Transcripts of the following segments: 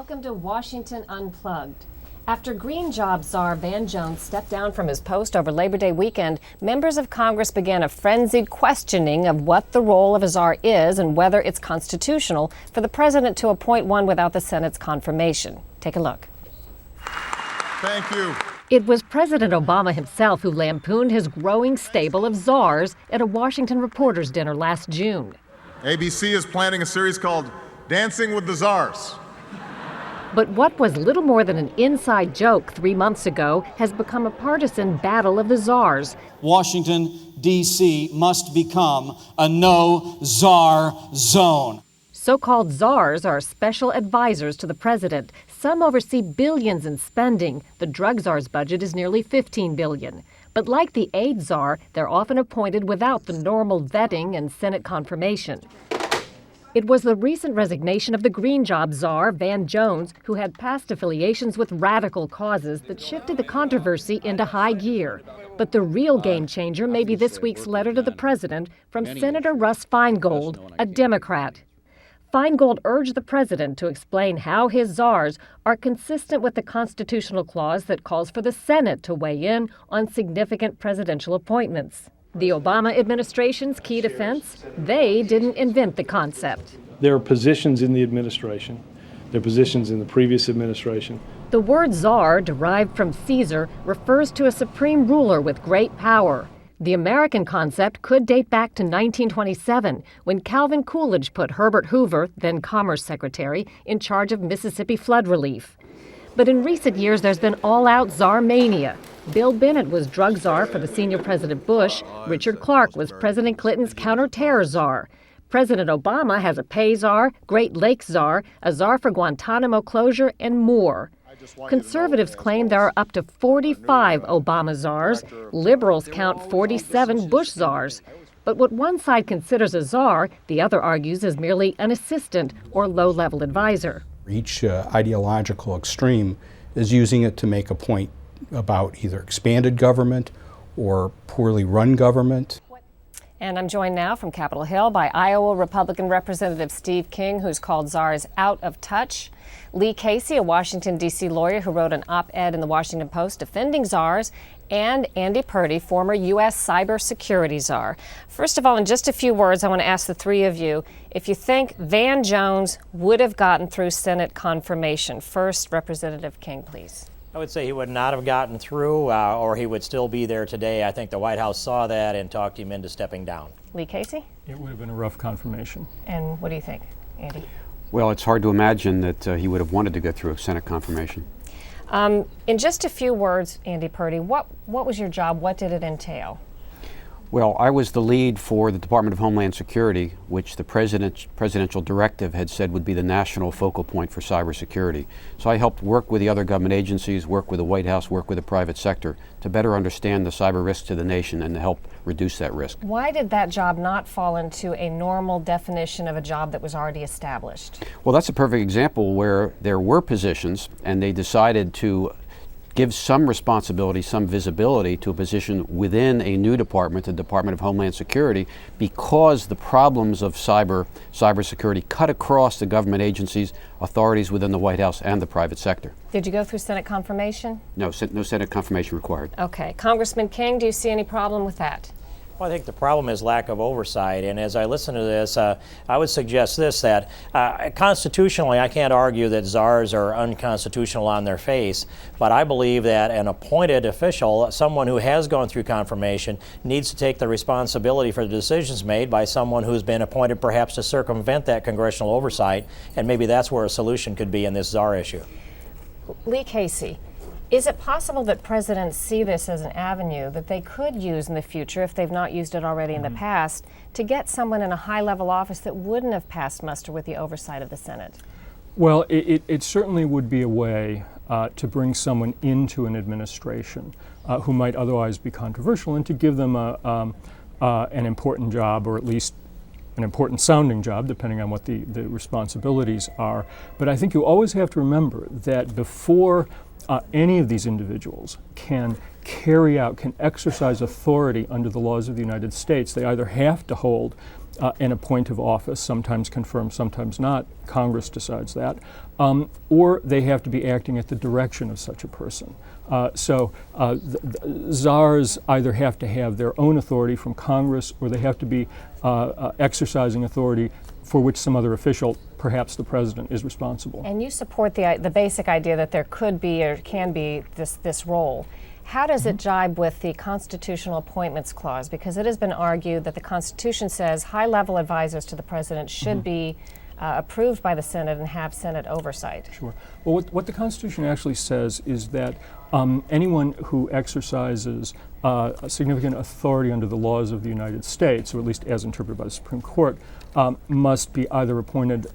Welcome to Washington Unplugged. After Green Job Czar Van Jones stepped down from his post over Labor Day weekend, members of Congress began a frenzied questioning of what the role of a czar is and whether it's constitutional for the president to appoint one without the Senate's confirmation. Take a look. Thank you. It was President Obama himself who lampooned his growing stable of czars at a Washington reporters' dinner last June. ABC is planning a series called Dancing with the Czars. But what was little more than an inside joke 3 months ago has become a partisan battle of the czars. Washington, D.C. must become a no-czar zone. So-called czars are special advisors to the president. Some oversee billions in spending. The drug czar's budget is nearly $15 billion. But like the aid czar, they're often appointed without the normal vetting and Senate confirmation. It was the recent resignation of the Green Job Czar, Van Jones, who had past affiliations with radical causes, that shifted the controversy into high gear. But the real game changer may be this week's letter to the president from Senator Russ Feingold, a Democrat. Feingold urged the president to explain how his czars are consistent with the constitutional clause that calls for the Senate to weigh in on significant presidential appointments. The Obama administration's key defense? They didn't invent the concept. There are positions in the administration. There are positions in the previous administration. The word czar, derived from Caesar, refers to a supreme ruler with great power. The American concept could date back to 1927, when Calvin Coolidge put Herbert Hoover, then Commerce Secretary, in charge of Mississippi flood relief. But in recent years, there's been all-out czar mania. Bill Bennett was drug czar for the senior President Bush. Richard Clarke was President Clinton's counter-terror czar. President Obama has a pay czar, Great Lakes czar, a czar for Guantanamo closure, and more. Conservatives claim there are up to 45 Obama czars. Liberals count 47 Bush czars. But what one side considers a czar, the other argues is merely an assistant or low-level advisor. Each ideological extreme is using it to make a point about either expanded government or poorly run government. And I'm joined now from Capitol Hill by Iowa Republican Representative Steve King, who's called czars out of touch. Lee Casey, a Washington, D.C. lawyer who wrote an op-ed in the Washington Post defending czars. And Andy Purdy, former U.S. cybersecurity czar. First of all, in just a few words, I want to ask the three of you if you think Van Jones would have gotten through Senate confirmation. First, Representative King, please. I would say he would not have gotten through, or he would still be there today. I think the White House saw that and talked him into stepping down. Lee Casey? It would have been a rough confirmation. And what do you think, Andy? Well, it's hard to imagine that he would have wanted to go through a Senate confirmation. In just a few words, Andy Purdy, what was your job? What did it entail? Well, I was the lead for the Department of Homeland Security, which the presidential directive had said would be the national focal point for cybersecurity. So I helped work with the other government agencies, work with the White House, work with the private sector to better understand the cyber risk to the nation and to help reduce that risk. Why did that job not fall into a normal definition of a job that was already established? Well, that's a perfect example where there were positions and they decided to give some responsibility, some visibility to a position within a new department, the Department of Homeland Security, because the problems of cybersecurity cut across the government agencies, authorities within the White House and the private sector. Did you go through Senate confirmation? No, no Senate confirmation required. Okay. Congressman King, do you see any problem with that? Well, I think the problem is lack of oversight, and as I listen to this, I would suggest this, that constitutionally I can't argue that czars are unconstitutional on their face, but I believe that an appointed official, someone who has gone through confirmation, needs to take the responsibility for the decisions made by someone who's been appointed perhaps to circumvent that congressional oversight, and maybe that's where a solution could be in this czar issue. Lee Casey, is it possible that presidents see this as an avenue that they could use in the future, if they've not used it already in the past, to get someone in a high-level office that wouldn't have passed muster with the oversight of the Senate? Well, it certainly would be a way to bring someone into an administration who might otherwise be controversial and to give them an important job, or at least an important sounding job, depending on what the responsibilities are. But I think you always have to remember that before any of these individuals can exercise authority under the laws of the United States, they either have to hold an appointive office, sometimes confirmed, sometimes not. Congress decides that. Or they have to be acting at the direction of such a person. Czars either have to have their own authority from Congress, or they have to be exercising authority for which some other official, perhaps the president, is responsible. And you support the basic idea that there could be or can be this role. How does it jibe with the Constitutional Appointments Clause? Because it has been argued that the Constitution says high-level advisors to the president should be approved by the Senate and have Senate oversight. Sure. Well, what the Constitution actually says is that anyone who exercises a significant authority under the laws of the United States, or at least as interpreted by the Supreme Court, must be either appointed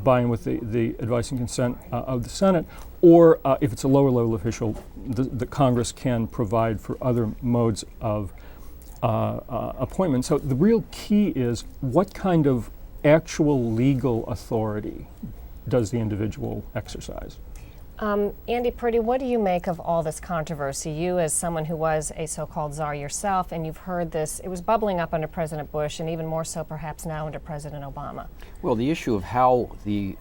by and with the advice and consent of the Senate, or if it's a lower level official, the Congress can provide for other modes of appointment. So the real key is what kind of actual legal authority does the individual exercise? Andy Purdy, what do you make of all this controversy? You, as someone who was a so-called czar yourself, and you've heard this, it was bubbling up under President Bush, and even more so perhaps now under President Obama. Well, the issue of how the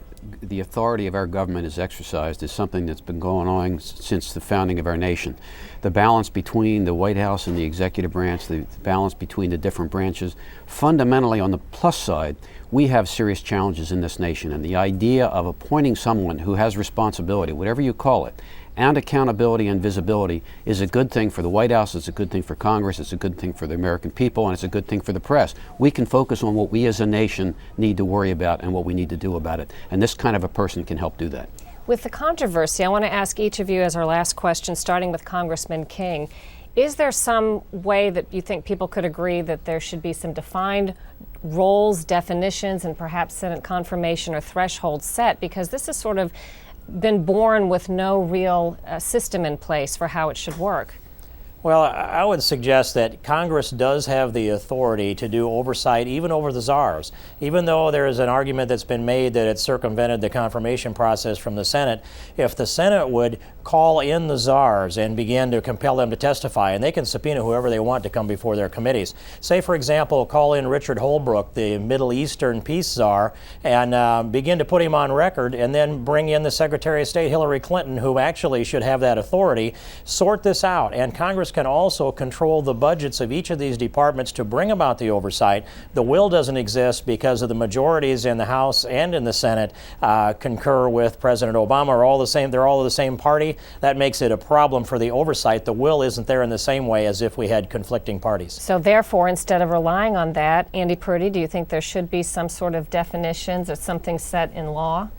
authority of our government is exercised is something that's been going on since the founding of our nation. The balance between the White House and the executive branch, the balance between the different branches, fundamentally on the plus side, we have serious challenges in this nation, and the idea of appointing someone who has responsibility, whatever you call it, and accountability and visibility is a good thing for the White House, it's a good thing for Congress, it's a good thing for the American people, and it's a good thing for the press. We can focus on what we as a nation need to worry about and what we need to do about it, and this kind of a person can help do that. With the controversy, I want to ask each of you as our last question, starting with Congressman King. Is there some way that you think people could agree that there should be some defined roles, definitions, and perhaps Senate confirmation or threshold set? Because this has sort of been born with no real system in place for how it should work. Well, I would suggest that Congress does have the authority to do oversight even over the czars. Even though there is an argument that's been made that it circumvented the confirmation process from the Senate, if the Senate would call in the czars and begin to compel them to testify, and they can subpoena whoever they want to come before their committees. Say, for example, call in Richard Holbrooke, the Middle Eastern peace czar, and begin to put him on record, and then bring in the Secretary of State Hillary Clinton, who actually should have that authority, sort this out. And Congress can also control the budgets of each of these departments to bring about the oversight. The will doesn't exist because of the majorities in the House and in the Senate concur with President Obama, are all the same. They're all of the same party. That makes it a problem for the oversight. The will isn't there in the same way as if we had conflicting parties. So therefore, instead of relying on that, Andy Purdy, do you think there should be some sort of definitions or something set in law?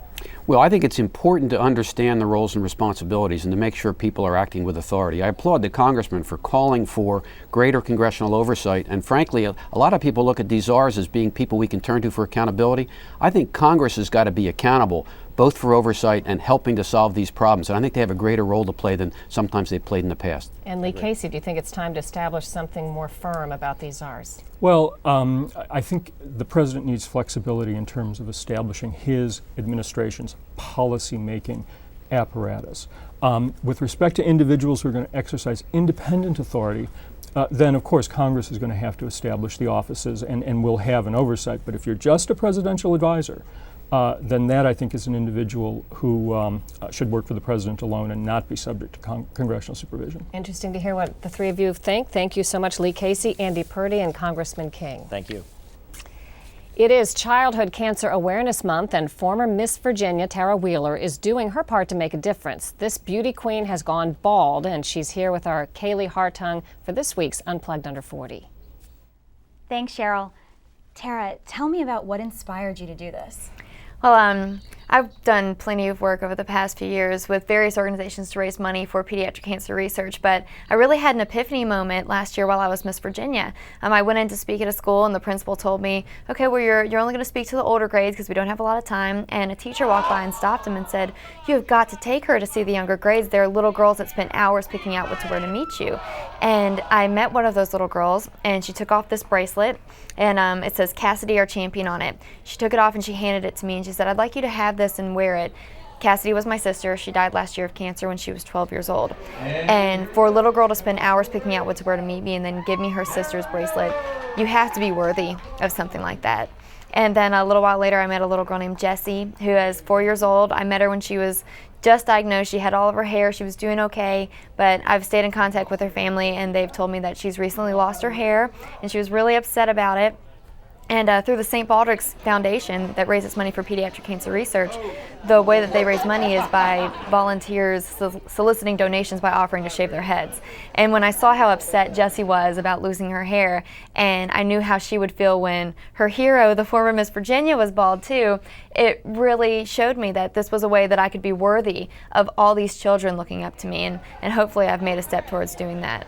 Well, I think it's important to understand the roles and responsibilities and to make sure people are acting with authority. I applaud the congressman for calling for greater congressional oversight, and frankly, a lot of people look at these czars as being people we can turn to for accountability. I think Congress has got to be accountable both for oversight and helping to solve these problems, and I think they have a greater role to play than sometimes they've played in the past. And Lee Casey, do you think it's time to establish something more firm about these czars? Well, I think the president needs flexibility in terms of establishing his administration's policy-making apparatus. With respect to individuals who are going to exercise independent authority, then of course Congress is going to have to establish the offices and will have an oversight. But if you're just a presidential advisor, then that I think is an individual who should work for the president alone and not be subject to congressional supervision. Interesting to hear what the three of you think. Thank you so much, Lee Casey, Andy Purdy, and Congressman King. Thank you. It is Childhood Cancer Awareness Month, and former Miss Virginia Tara Wheeler is doing her part to make a difference. This beauty queen has gone bald, and she's here with our Kaylee Hartung for this week's Unplugged Under 40. Thanks, Cheryl. Tara, tell me about what inspired you to do this. Well, I've done plenty of work over the past few years with various organizations to raise money for pediatric cancer research, but I really had an epiphany moment last year while I was Miss Virginia. I went in to speak at a school, and the principal told me, okay, well, you're only going to speak to the older grades because we don't have a lot of time, and a teacher walked by and stopped him and said, you have got to take her to see the younger grades. There are little girls that spent hours picking out what to wear to meet you. And I met one of those little girls, and she took off this bracelet, and it says Cassidy, our champion on it. She took it off and she handed it to me, and she said, I'd like you to have this and wear it Cassidy was my sister. She died last year of cancer when she was 12 years old. And for a little girl to spend hours picking out what to wear to meet me and then give me her sister's bracelet, you have to be worthy of something like that. And then a little while later, I met a little girl named Jessie, who is 4 years old. I met her when she was just diagnosed. She had all of her hair. She was doing okay, but I've stayed in contact with her family, and they've told me that she's recently lost her hair, and she was really upset about it. And through the St. Baldrick's Foundation that raises money for pediatric cancer research, the way that they raise money is by volunteers soliciting donations by offering to shave their heads. And when I saw how upset Jessie was about losing her hair, and I knew how she would feel when her hero, the former Miss Virginia, was bald too, it really showed me that this was a way that I could be worthy of all these children looking up to me, and hopefully I've made a step towards doing that.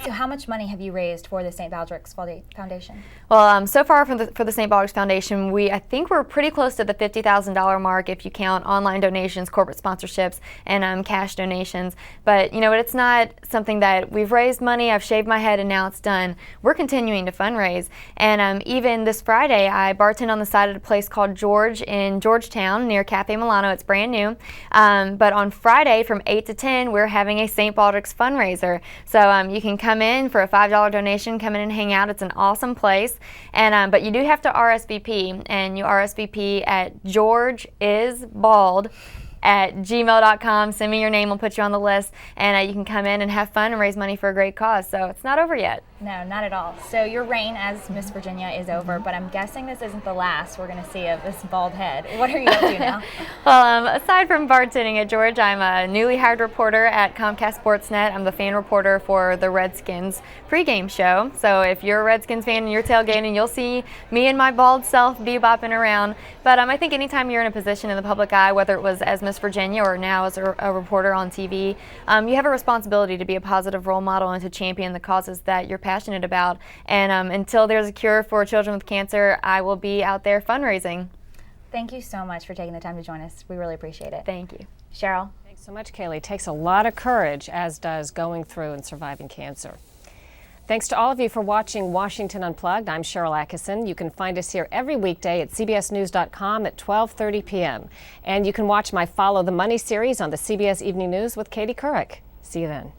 So how much money have you raised for the St. Baldrick's Foundation? Well, so far for the St. Baldrick's Foundation, I think we're pretty close to the $50,000 mark if you count online donations, corporate sponsorships, and cash donations. But you know, it's not something that we've raised money, I've shaved my head, and now it's done. We're continuing to fundraise. And even this Friday, I bartend on the side of a place called George in Georgetown near Cafe Milano. It's brand new. But on Friday from 8 to 10, we're having a St. Baldrick's fundraiser. So you can come in for a $5 donation, come in and hang out. It's an awesome place. And but you do have to RSVP, and you RSVP at georgeisbald@gmail.com. Send me your name, we'll put you on the list, and you can come in and have fun and raise money for a great cause. So it's not over yet. No, not at all. So your reign as Miss Virginia is over, but I'm guessing this isn't the last we're going to see of this bald head. What are you up to now? Well, aside from bartending at George, I'm a newly hired reporter at Comcast Sportsnet. I'm the fan reporter for the Redskins pregame show. So if you're a Redskins fan and you're tailgating, you'll see me and my bald self bebopping around. But I think anytime you're in a position in the public eye, whether it was as Miss Virginia or now as a reporter on TV, you have a responsibility to be a positive role model and to champion the causes that you're passionate about. And until there's a cure for children with cancer, I will be out there fundraising. Thank you so much for taking the time to join us. We really appreciate it. Thank you. Cheryl? Thanks so much, Kaylee. It takes a lot of courage, as does going through and surviving cancer. Thanks to all of you for watching Washington Unplugged. I'm Sharyl Attkisson. You can find us here every weekday at cbsnews.com at 12:30 p.m. And you can watch my Follow the Money series on the CBS Evening News with Katie Couric. See you then.